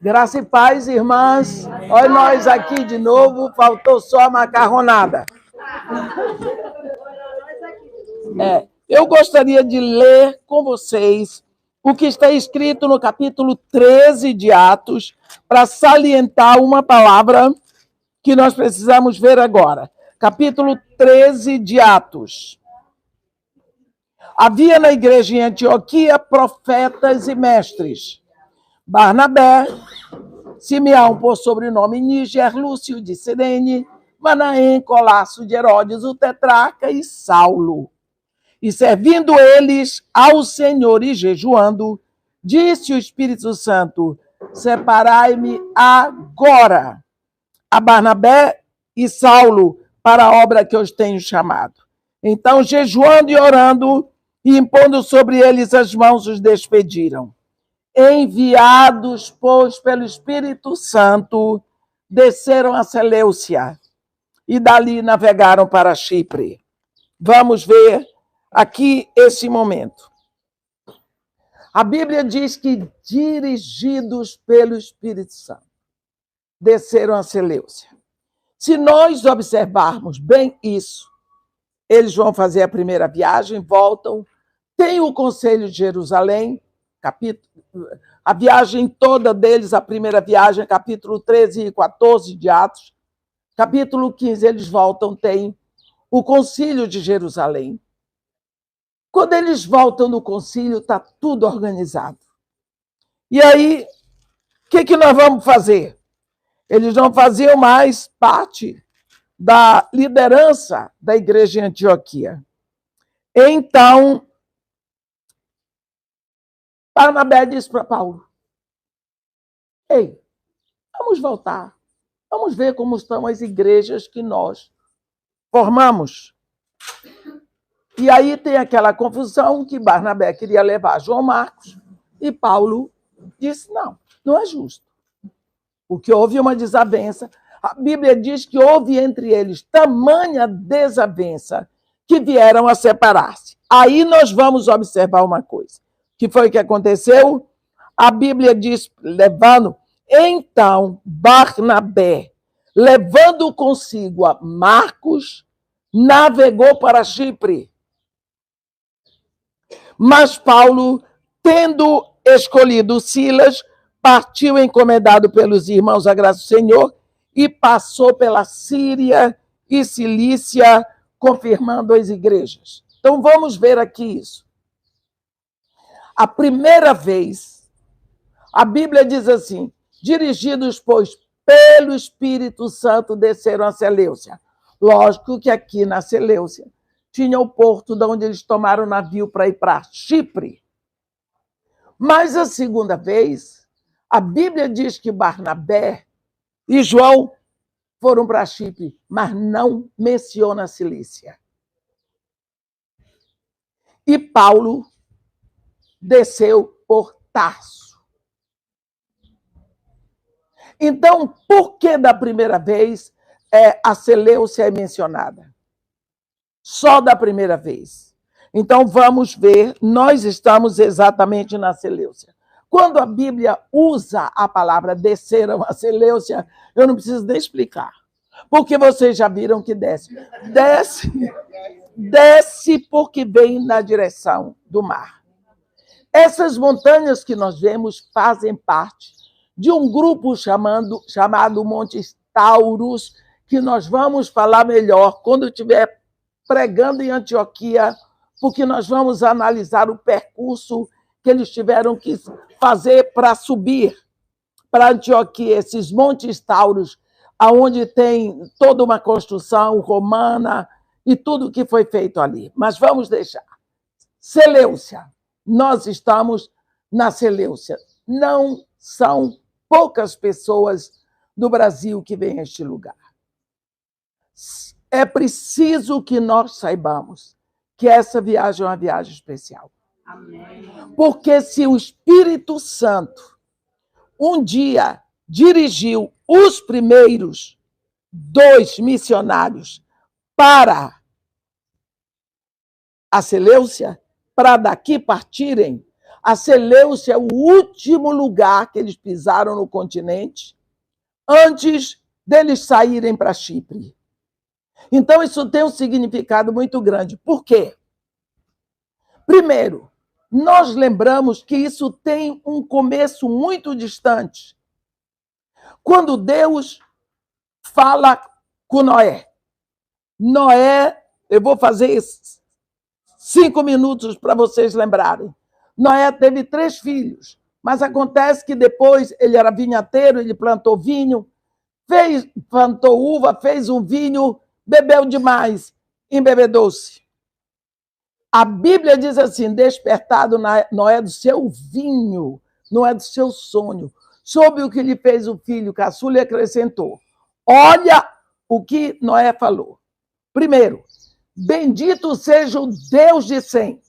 Graça e paz, irmãs. Olha nós aqui de novo, faltou só a macarronada. Eu gostaria de ler com vocês o que está escrito no capítulo 13 de Atos, para salientar uma palavra que nós precisamos ver agora. Capítulo 13 de Atos. Havia na igreja em Antioquia profetas e mestres. Barnabé, Simeão, por sobrenome Níger, Lúcio de Cirene, Manaém, Colasso de Herodes, o tetrarca, e Saulo. E servindo eles ao Senhor e jejuando, disse o Espírito Santo: separai-me agora a Barnabé e Saulo para a obra que eu os tenho chamado. Então, jejuando e orando, e impondo sobre eles as mãos, os despediram. Enviados, pois, pelo Espírito Santo, desceram a Seleucia e dali navegaram para Chipre. Vamos ver aqui esse momento. A Bíblia diz que, dirigidos pelo Espírito Santo, desceram a Seleucia. Se nós observarmos bem isso, eles vão fazer a primeira viagem, voltam, tem o Conselho de Jerusalém, a viagem toda deles, a primeira viagem, capítulo 13 e 14 de Atos. Capítulo 15, eles voltam, tem o Concílio de Jerusalém. Quando eles voltam no concílio, está tudo organizado. E aí, o que nós vamos fazer? Eles não faziam mais parte da liderança da igreja em Antioquia. Então, Barnabé disse para Paulo: ei, vamos voltar. Vamos ver como estão as igrejas que nós formamos. E aí tem aquela confusão que Barnabé queria levar João Marcos e Paulo disse: não é justo. Porque houve uma desavença. A Bíblia diz que houve entre eles tamanha desavença que vieram a separar-se. Aí nós vamos observar uma coisa. O que foi que aconteceu? A Bíblia diz, então Barnabé, levando consigo a Marcos, navegou para Chipre. Mas Paulo, tendo escolhido Silas, partiu encomendado pelos irmãos à graça do Senhor e passou pela Síria e Cilícia, confirmando as igrejas. Então vamos ver aqui isso. A primeira vez, a Bíblia diz assim: dirigidos, pois, pelo Espírito Santo, desceram a Seleucia. Lógico que aqui na Seleucia tinha o porto de onde eles tomaram o navio para ir para Chipre. Mas a segunda vez, a Bíblia diz que Barnabé e João foram para Chipre, mas não menciona a Cilícia. E Paulo desceu por Tarso. Então, por que da primeira vez a Seleucia é mencionada? Só da primeira vez. Então, vamos ver, nós estamos exatamente na Seleucia. Quando a Bíblia usa a palavra desceram a Seleucia, eu não preciso nem explicar, porque vocês já viram que desce. Desce porque vem na direção do mar. Essas montanhas que nós vemos fazem parte de um grupo chamado Montes Taurus, que nós vamos falar melhor quando estiver pregando em Antioquia, porque nós vamos analisar o percurso que eles tiveram que fazer para subir para Antioquia, esses Montes Taurus, onde tem toda uma construção romana e tudo que foi feito ali. Mas vamos deixar. Seleucia. Nós estamos na Seleucia. Não são poucas pessoas do Brasil que vêm a este lugar. É preciso que nós saibamos que essa viagem é uma viagem especial. Amém. Porque se o Espírito Santo um dia dirigiu os primeiros 2 missionários para a Seleucia, para daqui partirem, A Seleucia é o último lugar que eles pisaram no continente antes deles saírem para Chipre. Então, isso tem um significado muito grande. Por quê? Primeiro, nós lembramos que isso tem um começo muito distante. Quando Deus fala com Noé. Noé, eu vou fazer 5 minutos para vocês lembrarem. Noé teve 3 filhos, mas acontece que depois ele era vinhateiro, ele plantou vinho, plantou uva, fez um vinho, bebeu demais, embebedou-se. A Bíblia diz assim, despertado Noé do seu vinho, não é do seu sonho. Soube o que lhe fez o filho caçula e acrescentou. Olha o que Noé falou. Primeiro, bendito seja o Deus de Sem.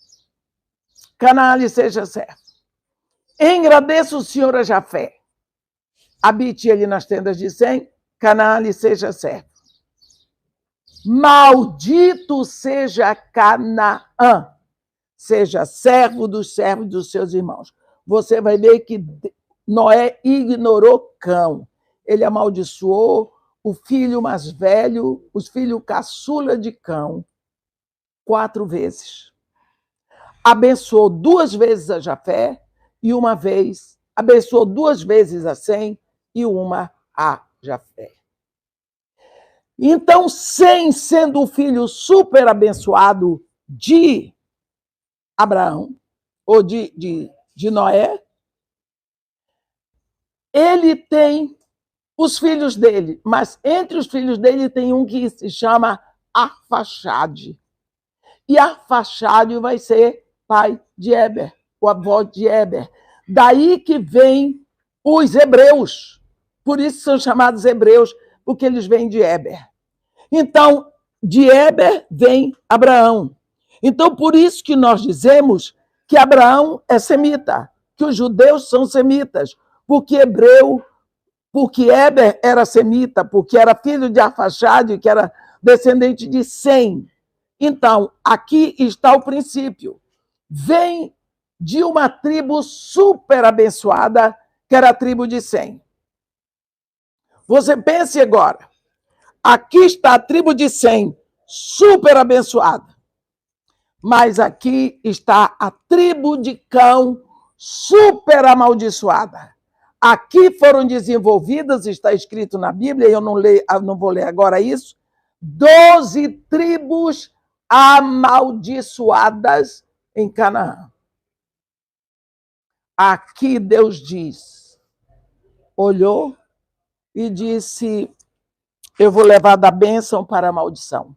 Canaã lhe seja servo. Engradeça o Senhor a Jafé. Habite ele nas tendas de Sem. Canaã lhe seja servo. Maldito seja Canaã. Seja servos dos seus irmãos. Você vai ver que Noé ignorou Cão. Ele amaldiçoou o filho mais velho, os filhos caçula de Cão, 4 vezes. Abençoou 2 vezes a Jafé e uma vez, abençoou 2 vezes a Sem e uma a Jafé. Então, Sem, sendo o filho super abençoado de Abraão, ou de Noé, ele tem os filhos dele, mas entre os filhos dele tem um que se chama Arfaxade. E Arfaxade vai ser pai de Éber, o avô de Éber. Daí que vem os hebreus, por isso são chamados hebreus, porque eles vêm de Éber. Então, de Éber vem Abraão. Então, por isso que nós dizemos que Abraão é semita, que os judeus são semitas, porque Éber era semita, porque era filho de Arfaxade, que era descendente de Sem. Então, aqui está o princípio. Vem de uma tribo super abençoada, que era a tribo de Sem. Você pense agora. Aqui está a tribo de Sem, super abençoada. Mas aqui está a tribo de Cão, super amaldiçoada. Aqui foram desenvolvidas, está escrito na Bíblia, eu não vou ler agora isso, 12 tribos amaldiçoadas em Canaã. Aqui Deus diz, olhou e disse, eu vou levar da bênção para a maldição.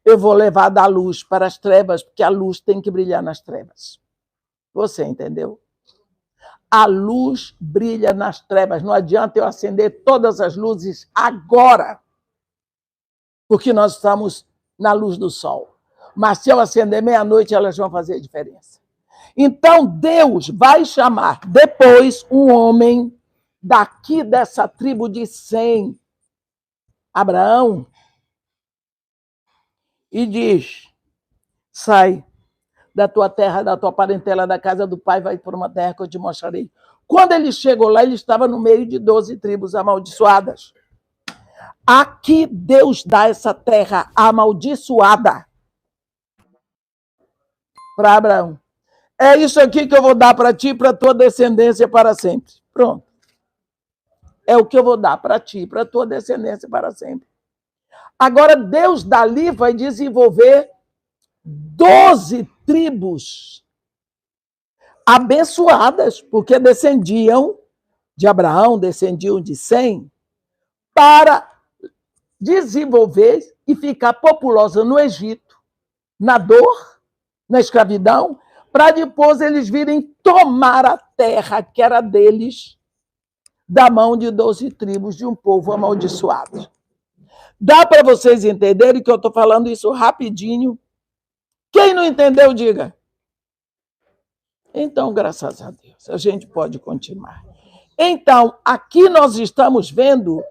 Eu vou levar da luz para as trevas, porque a luz tem que brilhar nas trevas. Você entendeu? A luz brilha nas trevas. Não adianta eu acender todas as luzes agora, porque nós estamos na luz do sol. Mas se eu acender meia-noite, elas vão fazer diferença. Então, Deus vai chamar depois um homem daqui dessa tribo de Sem, Abraão, e diz, sai da tua terra, da tua parentela, da casa do pai, vai por uma terra que eu te mostrarei. Quando ele chegou lá, ele estava no meio de 12 tribos amaldiçoadas. Aqui Deus dá essa terra amaldiçoada para Abraão. É isso aqui que eu vou dar para ti e para tua descendência para sempre. Pronto. É o que eu vou dar para ti e para tua descendência para sempre. Agora, Deus dali vai desenvolver 12 tribos abençoadas, porque descendiam de Abraão, descendiam de Sem, para desenvolver e ficar populosa no Egito, na dor, na escravidão, para depois eles virem tomar a terra que era deles, da mão de 12 tribos de um povo amaldiçoado. Dá para vocês entenderem que eu estou falando isso rapidinho? Quem não entendeu, diga. Então, graças a Deus, a gente pode continuar. Então, aqui nós estamos vendo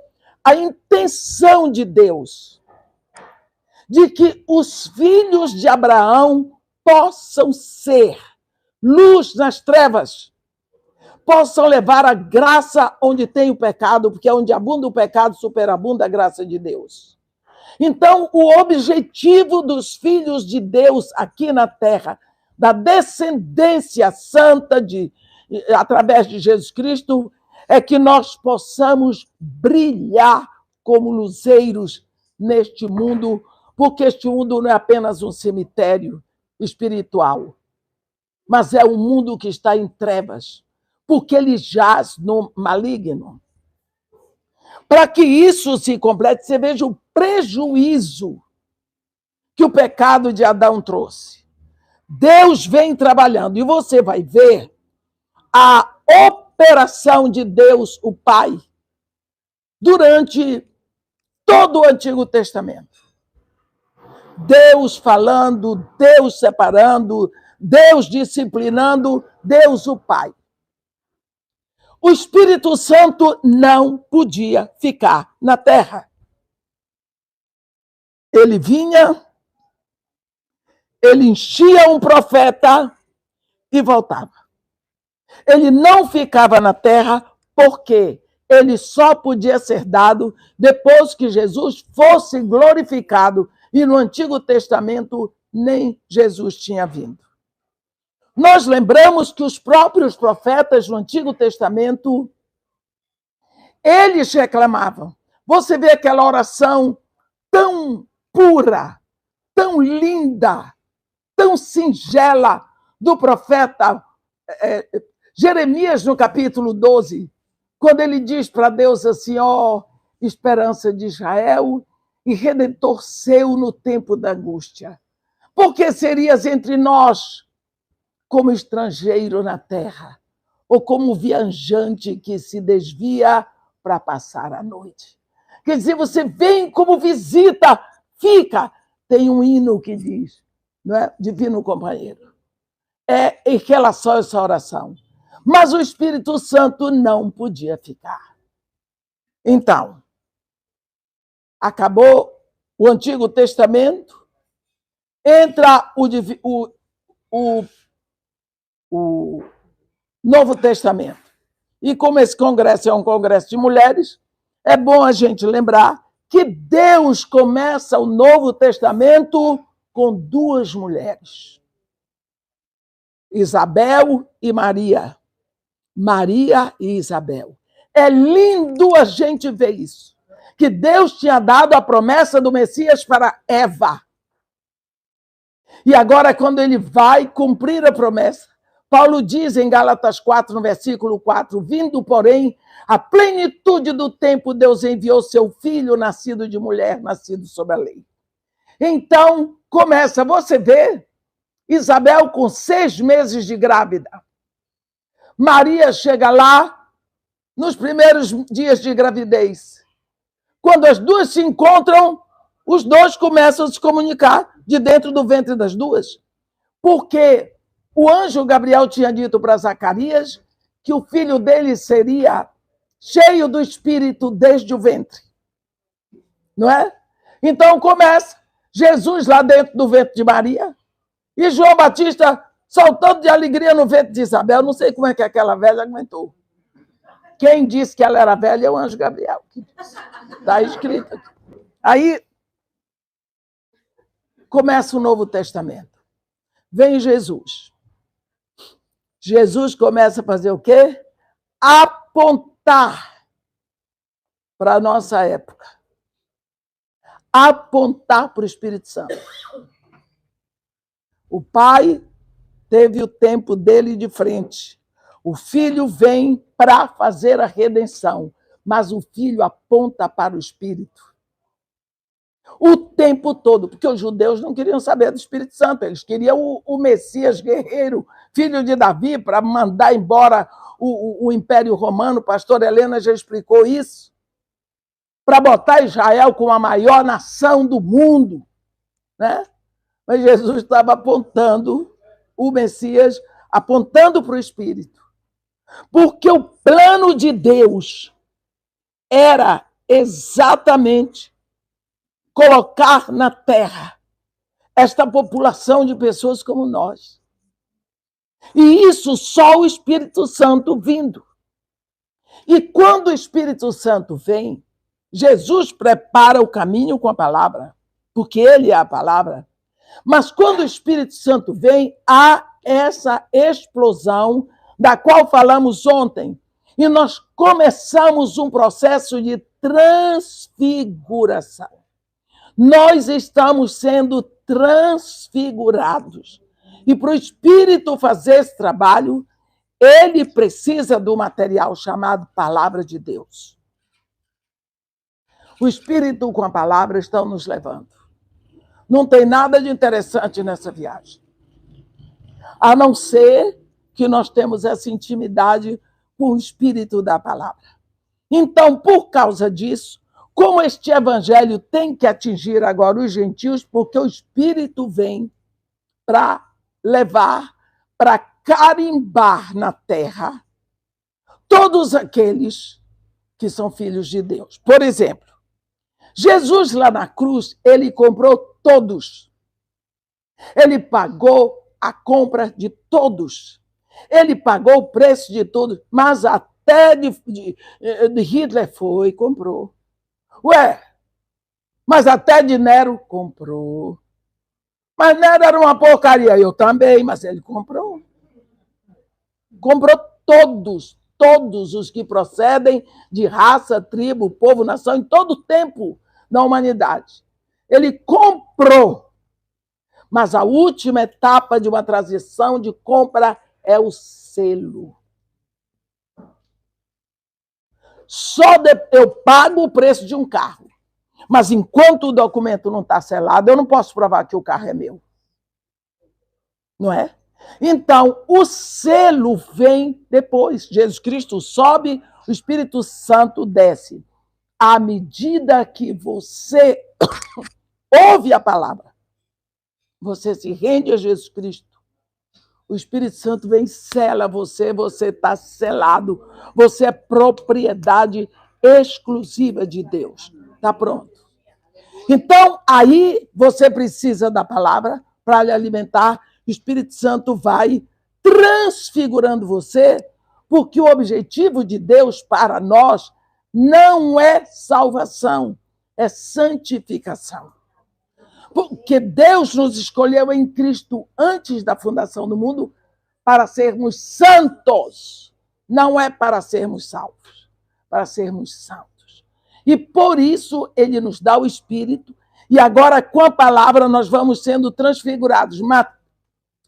a intenção de Deus de que os filhos de Abraão possam ser luz nas trevas, possam levar a graça onde tem o pecado, porque onde abunda o pecado, superabunda a graça de Deus. Então, o objetivo dos filhos de Deus aqui na terra, da descendência santa através de Jesus Cristo, é que nós possamos brilhar como luzeiros neste mundo, porque este mundo não é apenas um cemitério espiritual, mas é um mundo que está em trevas, porque ele jaz no maligno. Para que isso se complete, você veja o prejuízo que o pecado de Adão trouxe. Deus vem trabalhando e você vai ver a operação de Deus, o Pai, durante todo o Antigo Testamento. Deus falando, Deus separando, Deus disciplinando, Deus o Pai. O Espírito Santo não podia ficar na terra. Ele vinha, ele enchia um profeta e voltava. Ele não ficava na terra porque ele só podia ser dado depois que Jesus fosse glorificado, e no Antigo Testamento nem Jesus tinha vindo. Nós lembramos que os próprios profetas no Antigo Testamento, eles reclamavam. Você vê aquela oração tão pura, tão linda, tão singela do profeta Jeremias, no capítulo 12, quando ele diz para Deus assim, ó, esperança de Israel e redentor seu no tempo da angústia. Porque serias entre nós como estrangeiro na terra, ou como viajante que se desvia para passar a noite. Quer dizer, você vem como visita, fica. Tem um hino que diz, não é? Divino Companheiro. É em relação a essa oração. Mas o Espírito Santo não podia ficar. Então, acabou o Antigo Testamento, entra o Novo Testamento. E como esse congresso é um congresso de mulheres, é bom a gente lembrar que Deus começa o Novo Testamento com duas mulheres, Isabel e Maria. Maria e Isabel. É lindo a gente ver isso. Que Deus tinha dado a promessa do Messias para Eva. E agora, quando ele vai cumprir a promessa, Paulo diz em Gálatas 4, no versículo 4, vindo, porém, a plenitude do tempo, Deus enviou seu filho, nascido de mulher, nascido sob a lei. Então, começa, você vê, Isabel com 6 meses de grávida. Maria chega lá nos primeiros dias de gravidez. Quando as duas se encontram, os dois começam a se comunicar de dentro do ventre das duas. Porque o anjo Gabriel tinha dito para Zacarias que o filho dele seria cheio do Espírito desde o ventre. Não é? Então começa Jesus lá dentro do ventre de Maria e João Batista saltando de alegria no ventre de Isabel. Não sei como é que aquela velha aguentou. Quem disse que ela era velha é o anjo Gabriel. Está escrito aqui. Aí começa o Novo Testamento. Vem Jesus. Jesus começa a fazer o quê? Apontar para a nossa época. Apontar para o Espírito Santo. O Pai teve o tempo dele de frente. O Filho vem para fazer a redenção, mas o Filho aponta para o Espírito. O tempo todo, porque os judeus não queriam saber do Espírito Santo, eles queriam o Messias guerreiro, filho de Davi, para mandar embora o Império Romano. Pastor Helena já explicou isso, para botar Israel como a maior nação do mundo, né? Mas Jesus estava apontando o Messias, apontando para o Espírito. Porque o plano de Deus era exatamente colocar na terra esta população de pessoas como nós. E isso só o Espírito Santo vindo. E quando o Espírito Santo vem, Jesus prepara o caminho com a palavra, porque ele é a palavra. Mas quando o Espírito Santo vem, há essa explosão da qual falamos ontem. E nós começamos um processo de transfiguração. Nós estamos sendo transfigurados. E para o Espírito fazer esse trabalho, ele precisa do material chamado Palavra de Deus. O Espírito com a palavra estão nos levando. Não tem nada de interessante nessa viagem. A não ser que nós temos essa intimidade com o Espírito da palavra. Então, por causa disso, como este evangelho tem que atingir agora os gentios, porque o Espírito vem para levar, para carimbar na terra todos aqueles que são filhos de Deus. Por exemplo, Jesus lá na cruz, ele comprou todos. Ele pagou a compra de todos. Ele pagou o preço de todos, mas até de Hitler foi e comprou. Ué, mas até de Nero comprou. Mas Nero era uma porcaria, eu também, mas ele comprou. Comprou todos os que procedem de raça, tribo, povo, nação, em todo o tempo da humanidade. Ele comprou. Mas a última etapa de uma transição de compra é o selo. Eu pago o preço de um carro. Mas enquanto o documento não está selado, eu não posso provar que o carro é meu. Não é? Então, o selo vem depois. Jesus Cristo sobe, o Espírito Santo desce. À medida que você ouve a palavra, você se rende a Jesus Cristo, o Espírito Santo vem e sela você, você está selado, você é propriedade exclusiva de Deus. Está pronto. Então, aí você precisa da palavra para lhe alimentar. O Espírito Santo vai transfigurando você, porque o objetivo de Deus para nós não é salvação, é santificação. Porque Deus nos escolheu em Cristo antes da fundação do mundo para sermos santos. Não é para sermos salvos, para sermos santos. E por isso ele nos dá o Espírito. E agora, com a palavra, nós vamos sendo transfigurados.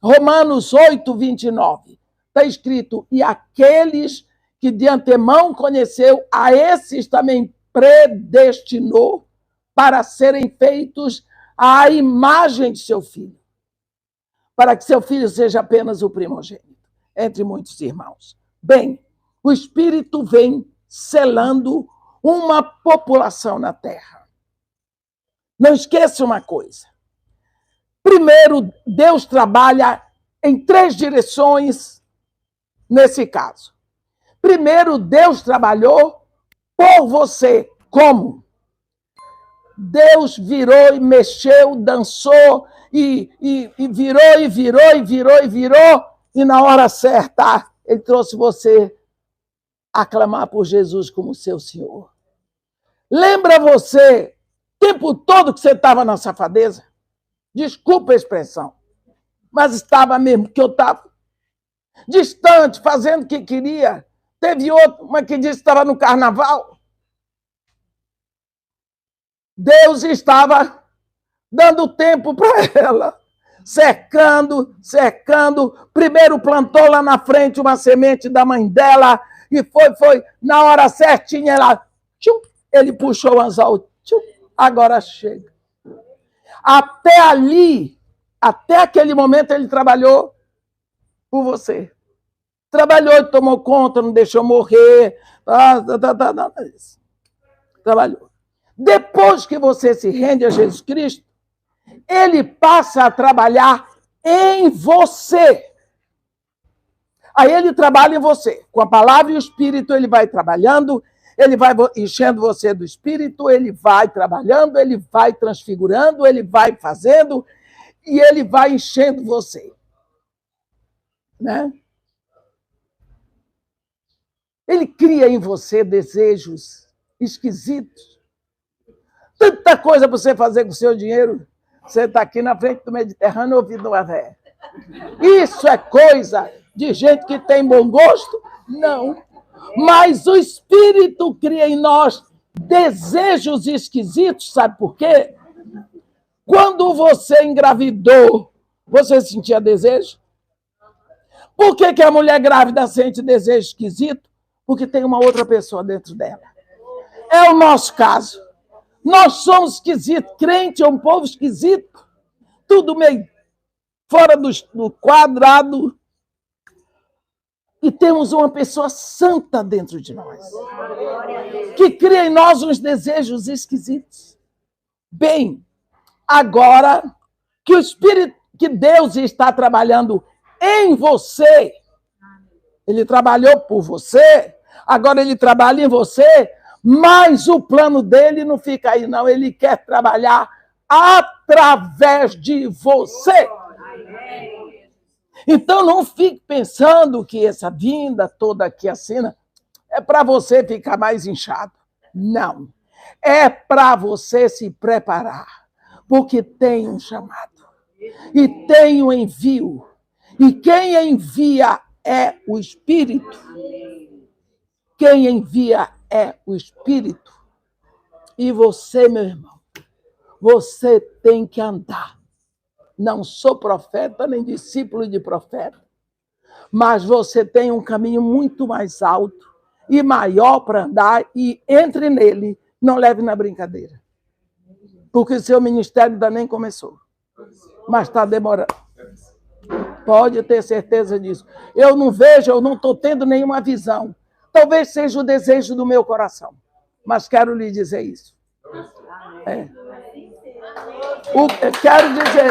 Romanos 8, 29. Está escrito: e aqueles que de antemão conheceu, a esses também predestinou para serem feitos à imagem de seu filho, para que seu filho seja apenas o primogênito, entre muitos irmãos. Bem, o Espírito vem selando uma população na Terra. Não esqueça uma coisa. Primeiro, Deus trabalha em 3 direções nesse caso. Primeiro, Deus trabalhou por você. Como? Deus virou e mexeu, dançou, e virou, e na hora certa, ele trouxe você a clamar por Jesus como seu Senhor. Lembra você, o tempo todo que você estava na safadeza? Desculpa a expressão, mas estava mesmo, que eu estava distante, fazendo o que queria. Teve uma que disse que estava no carnaval. Deus estava dando tempo para ela, cercando. Primeiro plantou lá na frente uma semente da mãe dela, e foi, na hora certinha, ele puxou o anzol, agora chega. Até ali, até aquele momento, ele trabalhou por você. Trabalhou e tomou conta, não deixou morrer. Trabalhou. Depois que você se rende a Jesus Cristo, ele passa a trabalhar em você. Aí ele trabalha em você. Com a palavra e o Espírito, ele vai trabalhando, ele vai enchendo você do Espírito, ele vai trabalhando, ele vai transfigurando, ele vai fazendo, e ele vai enchendo você. né? Ele cria em você desejos esquisitos. Tanta coisa para você fazer com o seu dinheiro. Você está aqui na frente do Mediterrâneo ouvindo uma véia. Isso é coisa de gente que tem bom gosto? Não. Mas o Espírito cria em nós desejos esquisitos, sabe por quê? Quando você engravidou, você sentia desejo? Por que a mulher grávida sente desejo esquisito? Porque tem uma outra pessoa dentro dela. É o nosso caso. Nós somos esquisitos. Crente é um povo esquisito. Tudo meio fora do quadrado. E temos uma pessoa santa dentro de nós, que cria em nós uns desejos esquisitos. Bem, agora que o Espírito, que Deus está trabalhando em você, ele trabalhou por você, agora ele trabalha em você, mas o plano dele não fica aí, não. Ele quer trabalhar através de você. Então, não fique pensando que essa vinda toda aqui, a cena, é para você ficar mais inchado. Não. É para você se preparar, porque tem um chamado e tem um envio. E quem envia é o Espírito. Quem envia é o Espírito. E você, meu irmão, você tem que andar. Não sou profeta, nem discípulo de profeta, mas você tem um caminho muito mais alto e maior para andar, e entre nele, não leve na brincadeira. Porque seu ministério ainda nem começou, mas está demorando. Pode ter certeza disso. Eu não vejo, eu não estou tendo nenhuma visão. Talvez seja o desejo do meu coração, mas quero lhe dizer isso. Quero dizer,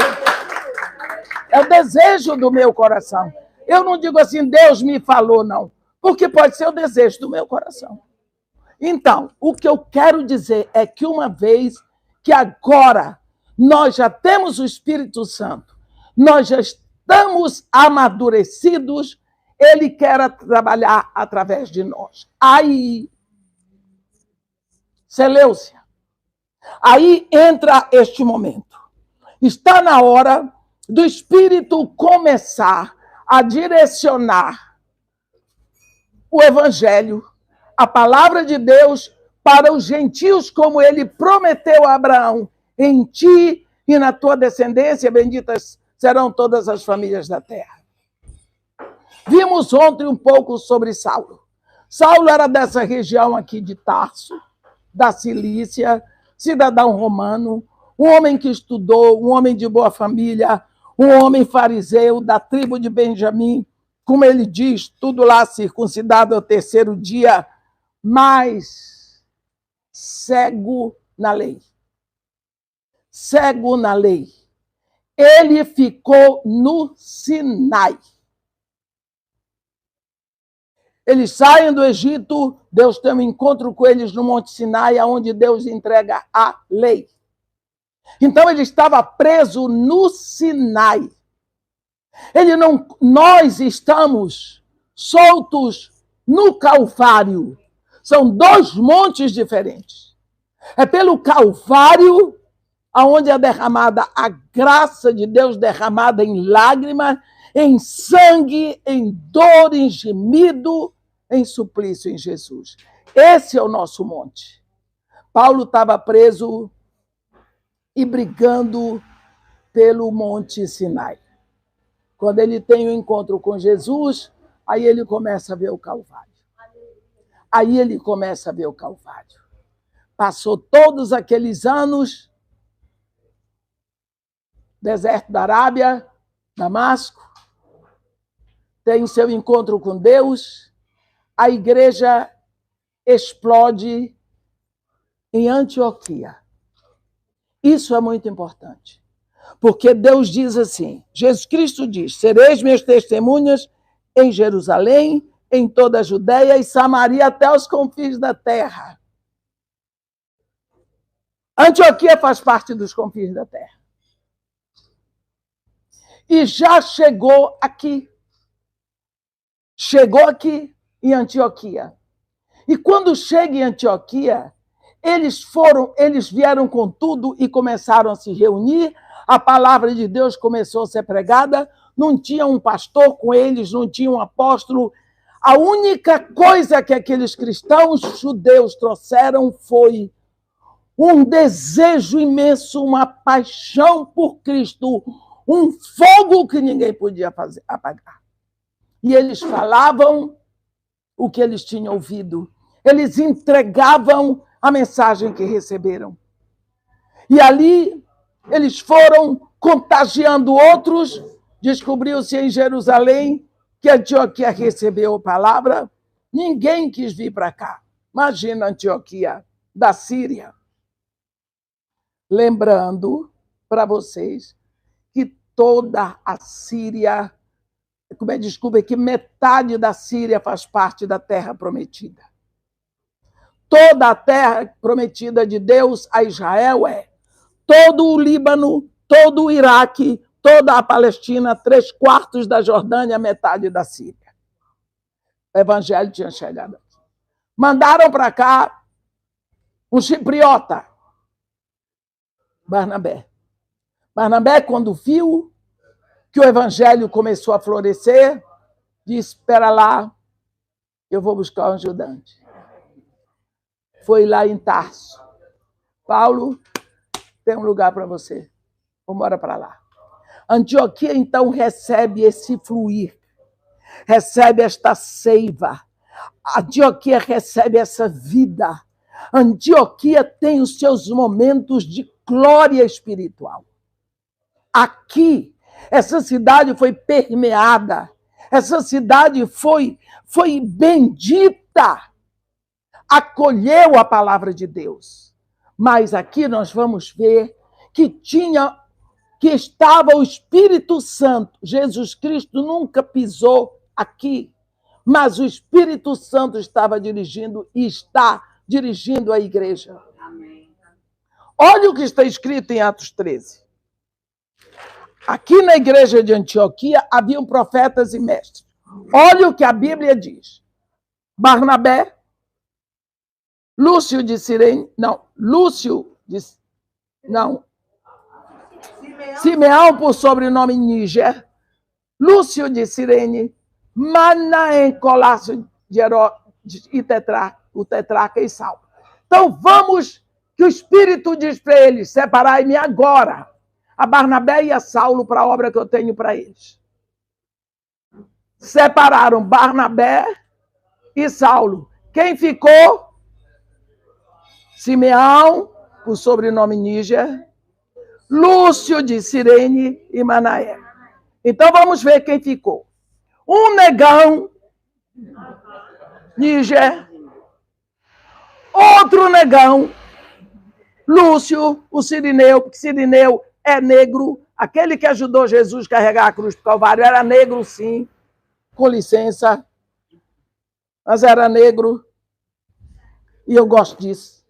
é o desejo do meu coração. Eu não digo assim, Deus me falou, não. Porque pode ser o desejo do meu coração. Então, o que eu quero dizer é que uma vez que agora nós já temos o Espírito Santo, nós já estamos amadurecidos, ele quer trabalhar através de nós. Aí, Seleucia, aí entra este momento. Está na hora do Espírito começar a direcionar o Evangelho, a palavra de Deus, para os gentios, como ele prometeu a Abraão: em ti e na tua descendência benditas serão todas as famílias da terra. Vimos ontem um pouco sobre Saulo. Saulo era dessa região aqui de Tarso, da Cilícia, cidadão romano, um homem que estudou, um homem de boa família, um homem fariseu da tribo de Benjamim, como ele diz, tudo lá circuncidado ao terceiro dia, mas cego na lei. Cego na lei. Ele ficou no Sinai. Eles saem do Egito, Deus tem um encontro com eles no Monte Sinai, onde Deus entrega a lei. Então ele estava preso no Sinai. Nós estamos soltos no Calvário. São dois montes diferentes. É pelo Calvário aonde é derramada a graça de Deus, derramada em lágrimas, em sangue, em dor, em gemido, em suplício em Jesus. Esse é o nosso monte. Paulo estava preso e brigando pelo Monte Sinai. Quando ele tem um encontro com Jesus, aí ele começa a ver o Calvário. Aí ele começa a ver o Calvário. Passou todos aqueles anos, deserto da Arábia, Damasco, tem seu encontro com Deus, a igreja explode em Antioquia. Isso é muito importante, porque Deus diz assim, Jesus Cristo diz: sereis minhas testemunhas em Jerusalém, em toda a Judéia e Samaria, até os confins da terra. Antioquia faz parte dos confins da terra. E já chegou aqui. chegou aqui em Antioquia. E quando chega em Antioquia, eles vieram com tudo e começaram a se reunir. A palavra de Deus começou a ser pregada. Não tinha um pastor com eles, não tinha um apóstolo. A única coisa que aqueles cristãos judeus trouxeram foi um desejo imenso, uma paixão por Cristo, um fogo que ninguém podia apagar. E eles falavam o que eles tinham ouvido. Eles entregavam a mensagem que receberam. E ali eles foram contagiando outros. Descobriu-se em Jerusalém que Antioquia recebeu a palavra. Ninguém quis vir para cá. Imagina Antioquia, da Síria. Lembrando para vocês que toda a Síria, desculpa, que metade da Síria faz parte da terra prometida. Toda a terra prometida de Deus a Israel é todo o Líbano, todo o Iraque, toda a Palestina, 3/4 da Jordânia, metade da Síria. O evangelho tinha chegado aqui. Mandaram para cá um cipriota, Barnabé. Barnabé, quando viu que o evangelho começou a florescer, disse: espera lá, eu vou buscar um ajudante. Foi lá em Tarso. Paulo, tem um lugar para você. Vamos embora para lá. Antioquia, então, recebe esse fluir, recebe esta seiva. Antioquia recebe essa vida. Antioquia tem os seus momentos de glória espiritual. Aqui, essa cidade foi permeada, essa cidade foi bendita, acolheu a palavra de Deus. Mas aqui nós vamos ver que estava o Espírito Santo. Jesus Cristo nunca pisou aqui, mas o Espírito Santo estava dirigindo e está dirigindo a igreja. Amém. Olha o que está escrito em Atos 13. Aqui na igreja de Antioquia haviam profetas e mestres. Olha o que a Bíblia diz. Barnabé, Lúcio de Cirene, Simeão por sobrenome Níger, Lúcio de Cirene, Manaém, Colácio de Herodes e o tetrarca e Saulo. Então vamos, que o Espírito diz para eles: separai-me agora a Barnabé e a Saulo para a obra que eu tenho para eles. Separaram Barnabé e Saulo. Quem ficou? Simeão, por sobrenome Níger, Lúcio de Cirene e Manaém. Então vamos ver quem ficou. Um negão, Níger. Outro negão, Lúcio, o Cirineu, porque Cirineu é negro. Aquele que ajudou Jesus a carregar a cruz do Calvário era negro, sim. Com licença. Mas era negro. E eu gosto disso.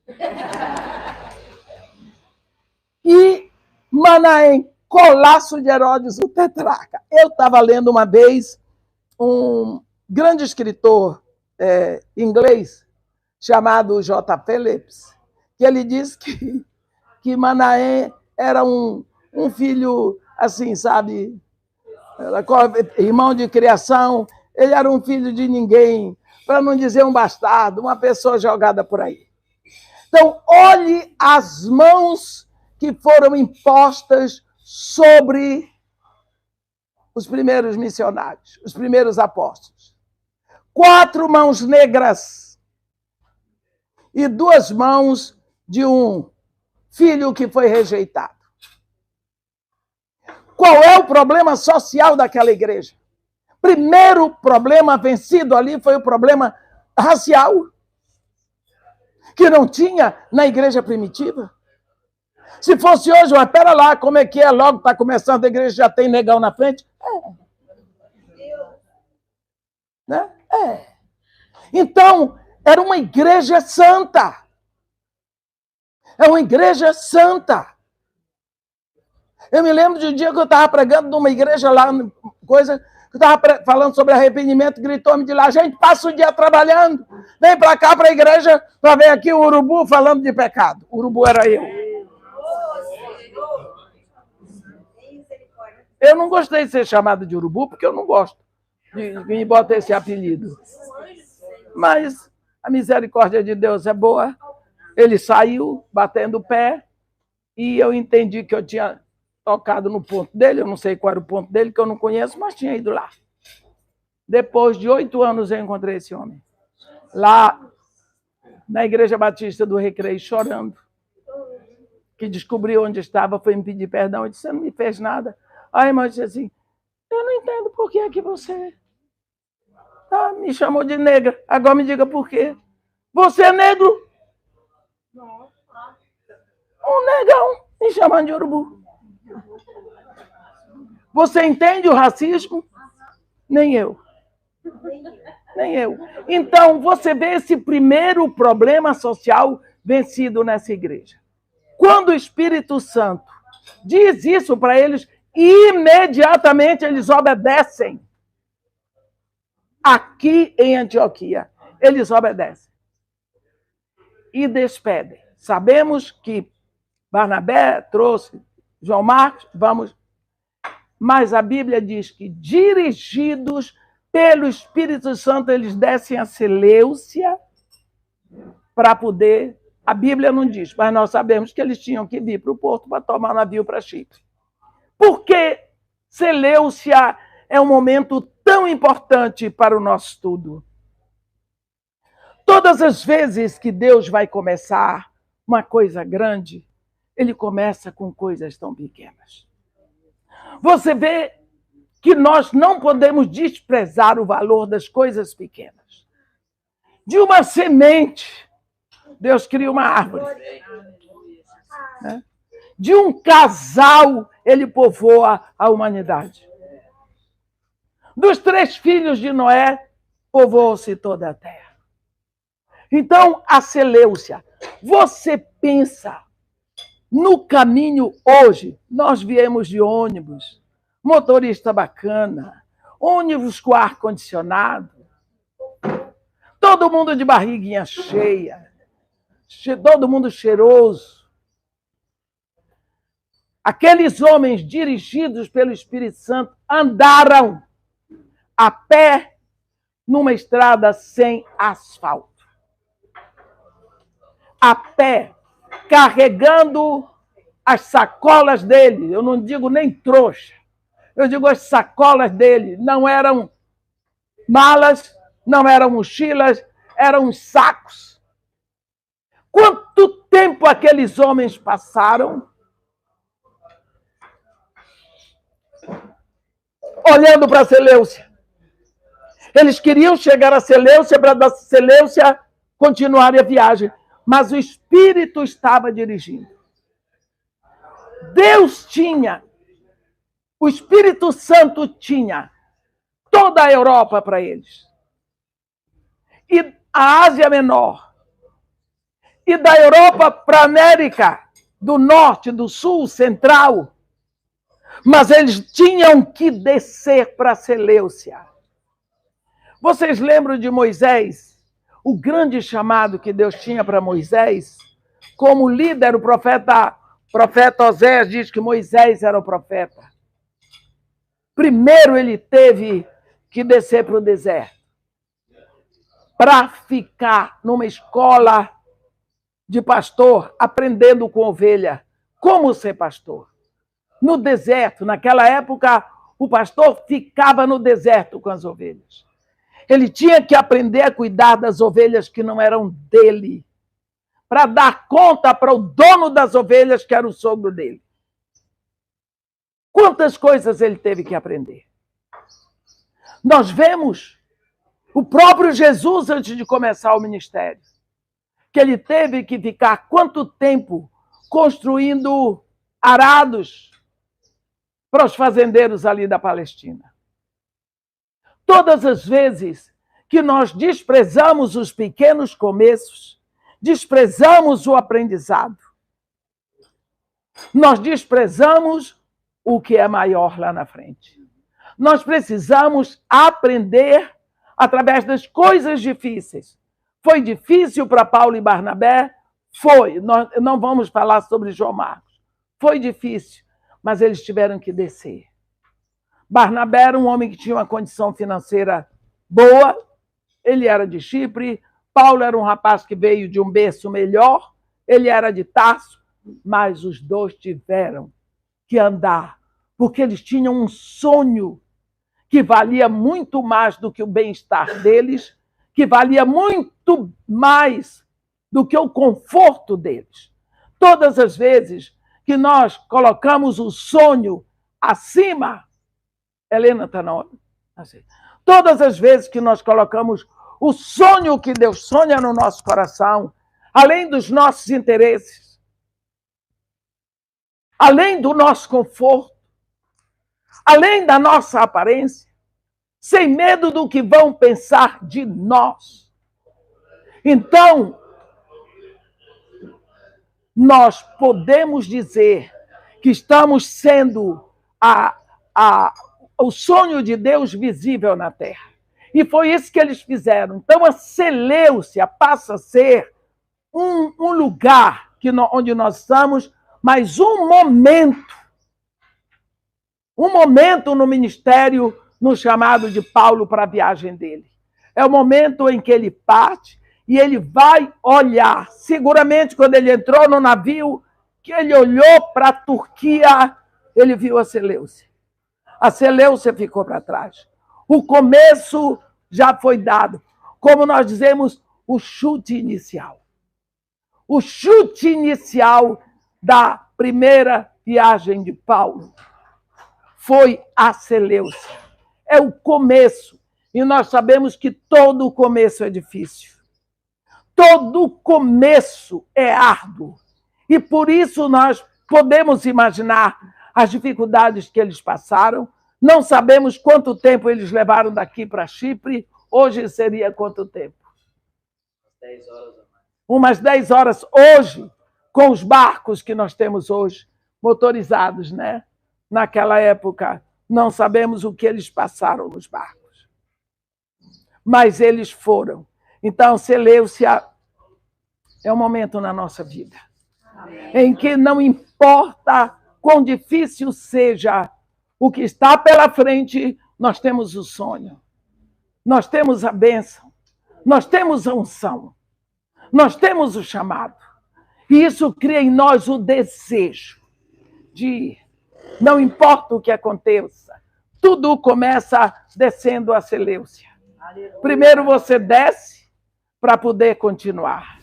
E Manaém, Colácio de Herodes, o tetrarca. Eu estava lendo uma vez um grande escritor inglês chamado J. Phillips, que ele disse que Manaém era um filho, assim, sabe, irmão de criação, ele era um filho de ninguém, para não dizer um bastardo, uma pessoa jogada por aí. Então, olhe as mãos que foram impostas sobre os primeiros missionários, os primeiros apóstolos. 4 mãos negras e 2 mãos de um filho que foi rejeitado. Qual é o problema social daquela igreja? Primeiro problema vencido ali foi o problema racial, que não tinha na igreja primitiva. Se fosse hoje, mas pera lá, como é que é? Logo está começando a igreja, já tem negão na frente? Né? Então, era uma igreja santa. É uma igreja santa. Eu me lembro de um dia que eu estava pregando numa igreja lá, que estava falando sobre arrependimento, gritou-me de lá, a gente passa o dia trabalhando, vem para cá, para a igreja, para ver aqui o urubu falando de pecado. O urubu era eu. Eu não gostei de ser chamado de urubu, porque eu não gosto de me botar esse apelido. Mas a misericórdia de Deus é boa. Ele saiu batendo o pé e eu entendi que eu tinha tocado no ponto dele. Eu não sei qual era o ponto dele, que eu não conheço, mas tinha ido lá. Depois de 8 anos eu encontrei esse homem. Lá na Igreja Batista do Recreio, chorando. Que descobriu onde estava, foi me pedir perdão. Eu disse, você não me fez nada. Aí a irmã disse assim, eu não entendo por que é que você me chamou de negra. Agora me diga por quê. Você é negro? Um negão me chamando de urubu. Você entende o racismo? Nem eu. Nem eu. Então, você vê esse primeiro problema social vencido nessa igreja. Quando o Espírito Santo diz isso para eles, imediatamente eles obedecem. Aqui em Antioquia, eles obedecem. E despedem. Sabemos que Barnabé trouxe João Marcos, vamos. Mas a Bíblia diz que, dirigidos pelo Espírito Santo, eles descem a Seleucia para poder. A Bíblia não diz, mas nós sabemos que eles tinham que vir para o porto para tomar navio para Chipre. Por que Seleucia é um momento tão importante para o nosso estudo? Todas as vezes que Deus vai começar uma coisa grande, ele começa com coisas tão pequenas. Você vê que nós não podemos desprezar o valor das coisas pequenas. De uma semente, Deus cria uma árvore. Né? De um casal, ele povoa a humanidade. Dos 3 filhos de Noé, povoou-se toda a terra. Então, a Seleucia, você pensa no caminho hoje, nós viemos de ônibus, motorista bacana, ônibus com ar-condicionado, todo mundo de barriguinha cheia, todo mundo cheiroso. Aqueles homens dirigidos pelo Espírito Santo andaram a pé numa estrada sem asfalto. A pé, carregando as sacolas dele. Eu não digo nem trouxa. Eu digo as sacolas dele. Não eram malas, não eram mochilas, eram sacos. Quanto tempo aqueles homens passaram olhando para Seleucia? Eles queriam chegar a Seleucia para da Seleucia continuar a viagem, mas o Espírito estava dirigindo. Deus tinha, o Espírito Santo tinha toda a Europa para eles. E a Ásia Menor. E da Europa para a América do Norte, do Sul, Central. Mas eles tinham que descer para Seleucia. Vocês lembram de Moisés? O grande chamado que Deus tinha para Moisés? Como líder, o profeta Oséias diz que Moisés era o profeta. Primeiro ele teve que descer para o deserto. Para ficar numa escola de pastor, aprendendo com ovelha. Como ser pastor? No deserto, naquela época, o pastor ficava no deserto com as ovelhas. Ele tinha que aprender a cuidar das ovelhas que não eram dele, para dar conta para o dono das ovelhas, que era o sogro dele. Quantas coisas ele teve que aprender? Nós vemos o próprio Jesus, antes de começar o ministério, que ele teve que ficar quanto tempo construindo arados para os fazendeiros ali da Palestina. Todas as vezes que nós desprezamos os pequenos começos, desprezamos o aprendizado, nós desprezamos o que é maior lá na frente. Nós precisamos aprender através das coisas difíceis. Foi difícil para Paulo e Barnabé? Foi. Nós não vamos falar sobre João Marcos. Foi difícil, mas eles tiveram que descer. Barnabé era um homem que tinha uma condição financeira boa, ele era de Chipre. Paulo era um rapaz que veio de um berço melhor, ele era de Tarso, mas os dois tiveram que andar, porque eles tinham um sonho que valia muito mais do que o bem-estar deles, que valia muito mais do que o conforto deles. Todas as vezes que nós colocamos o sonho acima, Helena está na hora? Assim. Todas as vezes que nós colocamos o sonho que Deus sonha no nosso coração, além dos nossos interesses, além do nosso conforto, além da nossa aparência, sem medo do que vão pensar de nós. Então, nós podemos dizer que estamos sendo o sonho de Deus visível na terra. E foi isso que eles fizeram. Então, a Seleucia passa a ser um lugar onde nós estamos, mas um momento no ministério, no chamado de Paulo para a viagem dele. É o momento em que ele parte e ele vai olhar. Seguramente, quando ele entrou no navio, que ele olhou para a Turquia, ele viu a Seleucia. A Seleucia ficou para trás. O começo já foi dado. Como nós dizemos, o chute inicial. O chute inicial da primeira viagem de Paulo foi a Seleucia. É o começo. E nós sabemos que todo o começo é difícil. Todo começo é árduo. E por isso nós podemos imaginar as dificuldades que eles passaram. Não sabemos quanto tempo eles levaram daqui para Chipre. Hoje seria quanto tempo? 10 horas. Umas 10 horas hoje, com os barcos que nós temos hoje, motorizados, né? Naquela época, não sabemos o que eles passaram nos barcos. Mas eles foram. Então, Seleucia é um momento na nossa vida em que não importa quão difícil seja o que está pela frente, nós temos o sonho, nós temos a bênção, nós temos a unção, nós temos o chamado. E isso cria em nós o desejo de, não importa o que aconteça, tudo começa descendo a Seleucia. Primeiro você desce para poder continuar.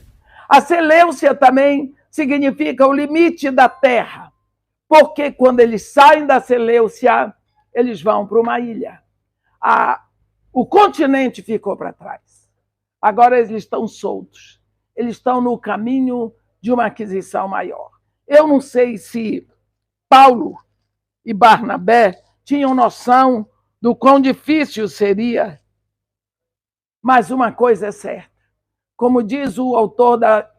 A Seleucia também significa o limite da terra, porque quando eles saem da Seleucia, eles vão para uma ilha. O continente ficou para trás. Agora eles estão soltos. Eles estão no caminho de uma aquisição maior. Eu não sei se Paulo e Barnabé tinham noção do quão difícil seria, mas uma coisa é certa. Como diz o autor da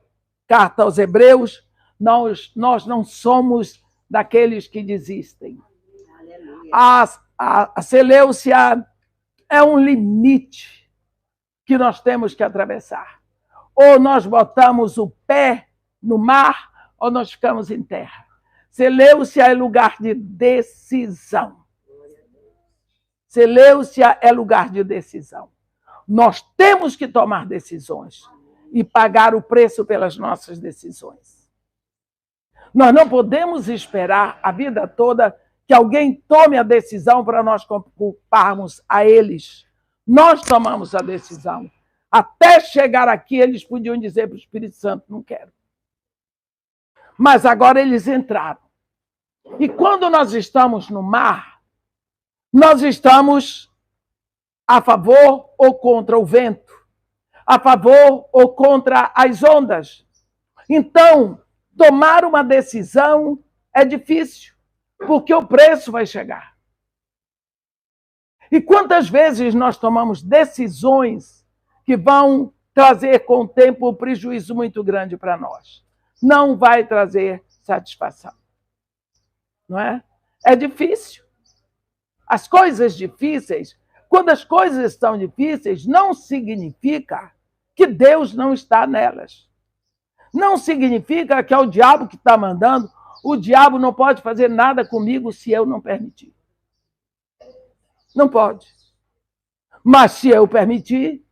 carta aos Hebreus, nós não somos daqueles que desistem. A Seleucia é um limite que nós temos que atravessar. Ou nós botamos o pé no mar, ou nós ficamos em terra. Seleucia é lugar de decisão. Seleucia é lugar de decisão. Nós temos que tomar decisões e pagar o preço pelas nossas decisões. Nós não podemos esperar a vida toda que alguém tome a decisão para nós culparmos a eles. Nós tomamos a decisão. Até chegar aqui, eles podiam dizer para o Espírito Santo, não quero. Mas agora eles entraram. E quando nós estamos no mar, nós estamos a favor ou contra o vento, a favor ou contra as ondas. Então, tomar uma decisão é difícil, porque o preço vai chegar. E quantas vezes nós tomamos decisões que vão trazer com o tempo um prejuízo muito grande para nós? Não vai trazer satisfação. Não é? É difícil. as coisas difíceis, quando as coisas estão difíceis, não significa que Deus não está nelas. Não significa que é o diabo que está mandando. O diabo não pode fazer nada comigo se eu não permitir. Não pode. Mas se eu permitir,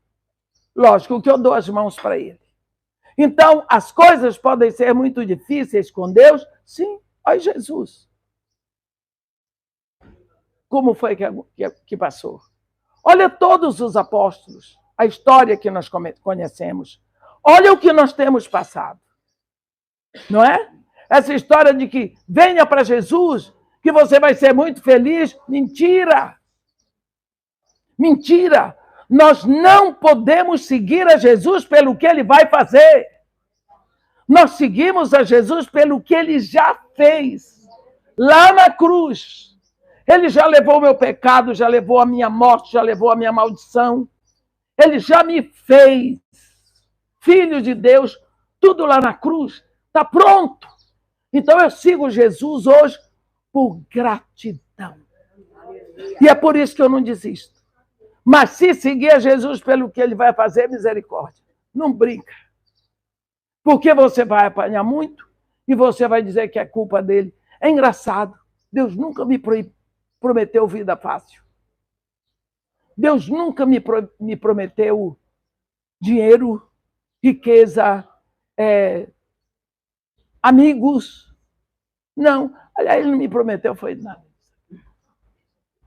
lógico que eu dou as mãos para ele. Então, as coisas podem ser muito difíceis com Deus? Sim. Olha Jesus. Como foi que passou? Olha todos os apóstolos, a história que nós conhecemos. Olha o que nós temos passado. Não é? Essa história de que venha para Jesus, que você vai ser muito feliz. Mentira! Mentira! Nós não podemos seguir a Jesus pelo que ele vai fazer. Nós seguimos a Jesus pelo que ele já fez. Lá na cruz. Ele já levou o meu pecado, já levou a minha morte, já levou a minha maldição. Ele já me fez filho de Deus. Tudo lá na cruz. Está pronto. Então eu sigo Jesus hoje por gratidão. E é por isso que eu não desisto. Mas se seguir a Jesus pelo que ele vai fazer, misericórdia. Não brinca. Porque você vai apanhar muito e você vai dizer que é culpa dele. É engraçado. Deus nunca me prometeu vida fácil. Deus nunca me prometeu dinheiro, riqueza, amigos. Não. Aliás, ele não me prometeu foi nada.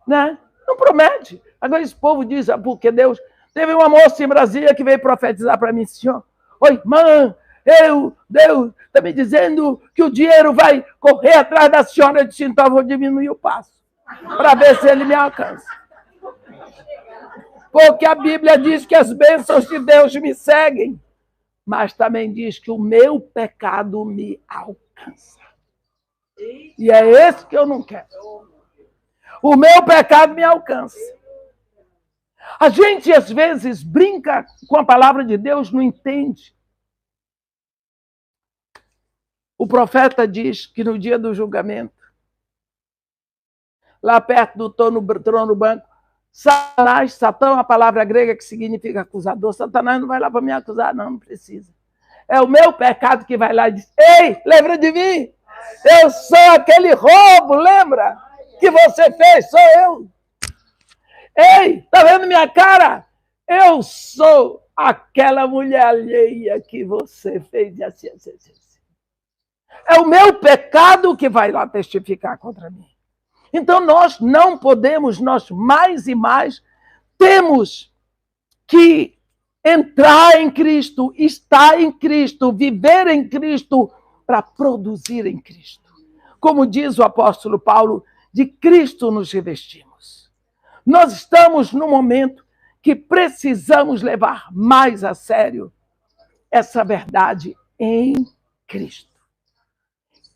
Né? Não promete. Agora esse povo diz, porque Deus... Teve uma moça em Brasília que veio profetizar para mim, senhor. Oi, irmã, Deus está me dizendo que o dinheiro vai correr atrás da senhora. Eu disse, então eu vou diminuir o passo, para ver se ele me alcança. Porque a Bíblia diz que as bênçãos de Deus me seguem, mas também diz que o meu pecado me alcança. E é esse que eu não quero. O meu pecado me alcança. A gente, às vezes, brinca com a palavra de Deus, não entende. O profeta diz que no dia do julgamento, lá perto do trono branco, Satanás, Satã é uma palavra grega que significa acusador. Satanás não vai lá para me acusar, não precisa. É o meu pecado que vai lá e diz, ei, lembra de mim? Eu sou aquele roubo, lembra? Que você fez, sou eu. Ei, tá vendo minha cara? Eu sou aquela mulher alheia que você fez assim. É o meu pecado que vai lá testificar contra mim. Então nós não podemos, nós mais e mais temos que entrar em Cristo, estar em Cristo, viver em Cristo, para produzir em Cristo. Como diz o apóstolo Paulo, de Cristo nos revestimos. Nós estamos no momento que precisamos levar mais a sério essa verdade em Cristo.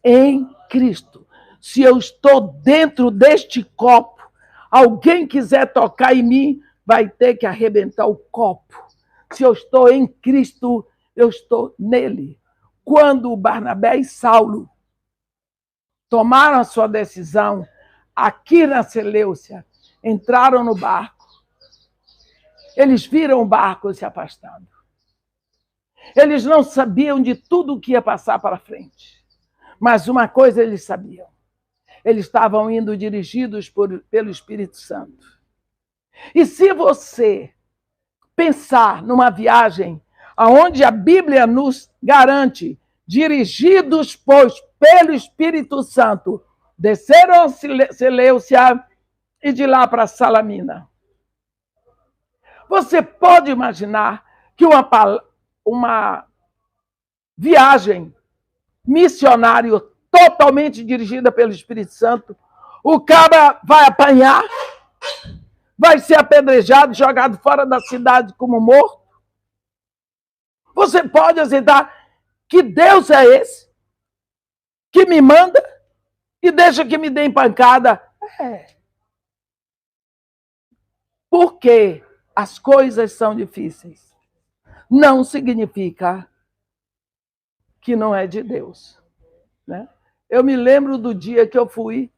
Em Cristo. Se eu estou dentro deste copo, alguém quiser tocar em mim, vai ter que arrebentar o copo. Se eu estou em Cristo, eu estou nele. Quando Barnabé e Saulo tomaram a sua decisão aqui na Seleucia, entraram no barco, eles viram o barco se afastando. Eles não sabiam de tudo o que ia passar para frente. Mas uma coisa eles sabiam. Eles estavam indo dirigidos pelo Espírito Santo. E se você pensar numa viagem onde a Bíblia nos garante, dirigidos, pois, pelo Espírito Santo, desceram a Seleucia e de lá para Salamina. Você pode imaginar que uma viagem missionária totalmente dirigida pelo Espírito Santo, o cara vai apanhar, vai ser apedrejado, jogado fora da cidade como morto? Você pode aceitar que Deus é esse que me manda e deixa que me dê pancada? Porque as coisas são difíceis. Não significa que não é de Deus. Né? Eu me lembro do dia que eu fui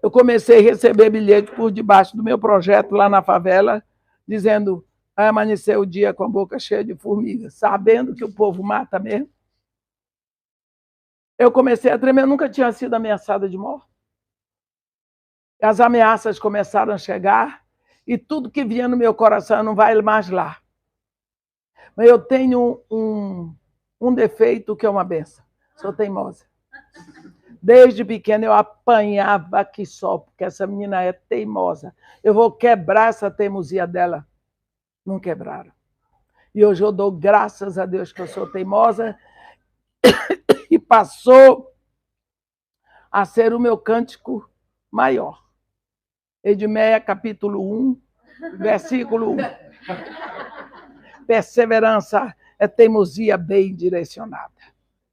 eu comecei a receber bilhete por debaixo do meu projeto lá na favela, dizendo: vai amanhecer o dia com a boca cheia de formigas, sabendo que o povo mata mesmo. Eu comecei a tremer, eu nunca tinha sido ameaçada de morte. As ameaças começaram a chegar e tudo que vinha no meu coração não vai mais lá. Mas eu tenho um defeito que é uma benção. Sou teimosa. Desde pequena eu apanhava que só, porque essa menina é teimosa. Eu vou quebrar essa teimosia dela. Não quebraram. E hoje eu dou graças a Deus que eu sou teimosa e passou a ser o meu cântico maior. Edmeia, capítulo 1, versículo 1. Perseverança é teimosia bem direcionada.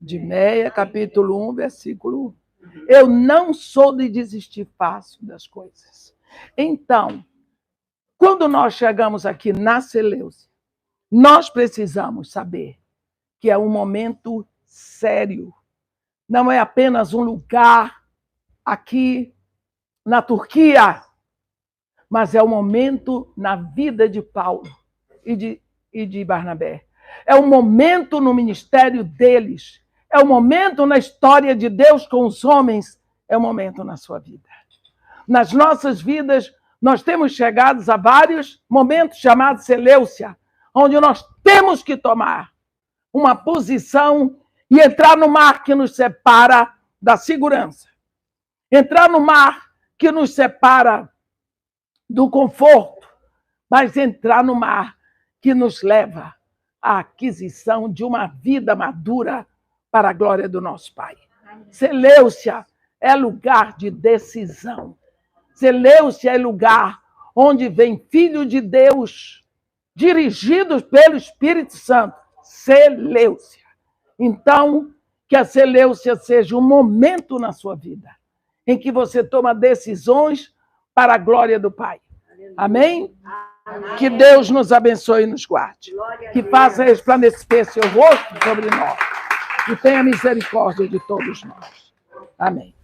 Edmeia, capítulo 1, versículo 1. Eu não sou de desistir fácil das coisas. Então, quando nós chegamos aqui na Seleucia, nós precisamos saber que é um momento sério. Não é apenas um lugar aqui na Turquia, mas é um momento na vida de Paulo e de Barnabé. É um momento no ministério deles. É um momento na história de Deus com os homens. É um momento na sua vida. Nas nossas vidas, nós temos chegado a vários momentos chamados Seleucia, onde nós temos que tomar uma posição e entrar no mar que nos separa da segurança. Entrar no mar que nos separa do conforto, mas entrar no mar que nos leva à aquisição de uma vida madura para a glória do nosso Pai. Seleucia é lugar de decisão. Seleucia é lugar onde vem filho de Deus, dirigidos pelo Espírito Santo. Seleucia. Então, que a Seleucia seja um momento na sua vida em que você toma decisões para a glória do Pai. Amém? Amém. Que Deus nos abençoe e nos guarde. Que faça resplandecer seu rosto sobre nós. E tenha misericórdia de todos nós. Amém.